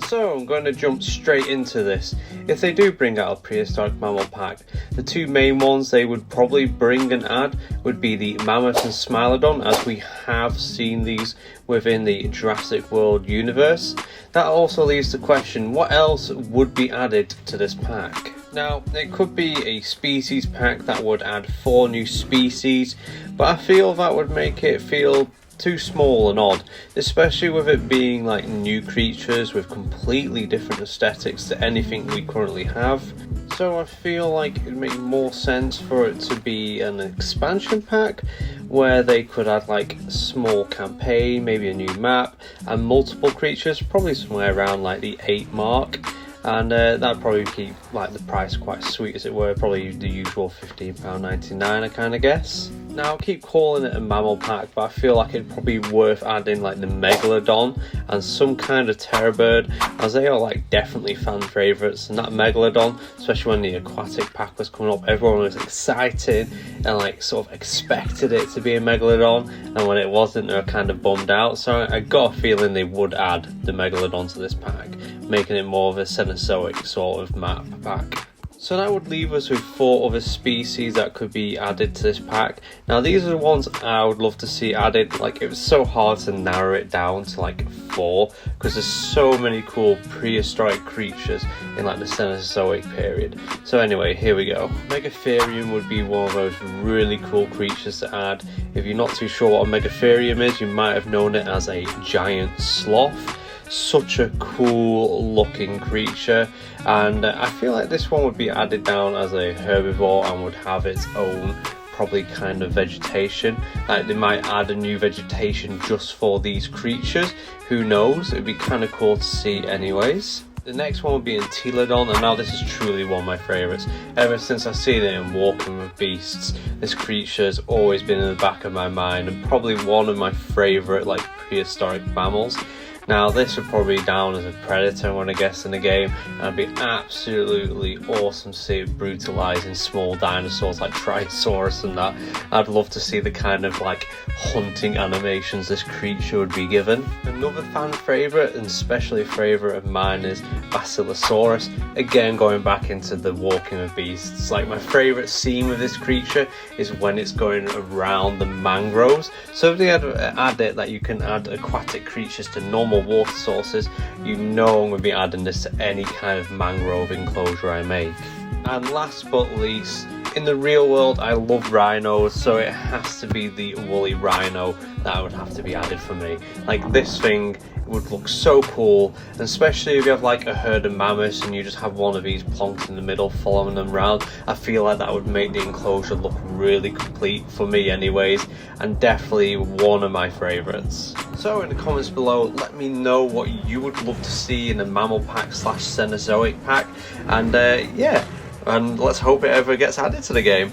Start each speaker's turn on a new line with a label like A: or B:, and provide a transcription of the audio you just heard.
A: So I'm going to jump straight into this. If they do bring out a prehistoric mammal pack, the two main ones they would probably bring and add would be the Mammoth and Smilodon, as we have seen these within the Jurassic World universe. That also leaves the question, what else would be added to this pack? Now, it could be a species pack that would add 4 new species, but I feel that would make it feel too small and odd, especially with it being like new creatures with completely different aesthetics to anything we currently have. So I feel like it would make more sense for it to be an expansion pack where they could add like a small campaign, maybe a new map and multiple creatures, probably somewhere around like the 8 mark. And that'd probably keep like the price quite sweet, as it were, probably the usual £15.99 I kind of guess. Now I keep calling it a mammal pack, but I feel like it'd probably be worth adding like the Megalodon and some kind of terror bird, as they are like definitely fan favourites. And that Megalodon, especially when the aquatic pack was coming up, everyone was excited and like sort of expected it to be a Megalodon, and when it wasn't they were kind of bummed out. So I got a feeling they would add the Megalodon to this pack, making it more of a Cenozoic sort of map pack. So that would leave us with 4 other species that could be added to this pack. Now these are the ones I would love to see added. Like, it was so hard to narrow it down to like 4 because there's so many cool prehistoric creatures in like the Cenozoic period. So anyway, here we go. Megatherium would be one of those really cool creatures to add. If you're not too sure what a Megatherium is, you might have known it as a giant sloth. Such a cool looking creature, and I feel like this one would be added down as a herbivore and would have its own probably kind of vegetation. Like, they might add a new vegetation just for these creatures, who knows, it'd be kind of cool to see anyways. The next one would be Entelodon, and now this is truly one of my favourites. Ever since I've seen it in Walking with Beasts, this creature has always been in the back of my mind and probably one of my favourite like prehistoric mammals. Now this would probably be down as a predator when I guess in the game, and it'd be absolutely awesome to see it brutalising small dinosaurs like Triceratops and that. I'd love to see the kind of like hunting animations this creature would be given. Another fan favourite, and especially favourite of mine, is Basilosaurus. Again, going back into the Walking with Beasts, like my favourite scene with this creature is when it's going around the mangroves. So if they add it that you can add aquatic creatures to normal water sources, you know I'm going to be adding this to any kind of mangrove enclosure I make. And last but least, in the real world I love rhinos, so it has to be the woolly rhino that would have to be added for me. Like, this thing would look so cool, and especially if you have like a herd of mammoths and you just have one of these plonked in the middle following them around. I feel like that would make the enclosure look really complete for me anyways, and definitely one of my favourites. So in the comments below, let me know what you would love to see in a mammal pack / Cenozoic pack, and yeah, and let's hope it ever gets added to the game.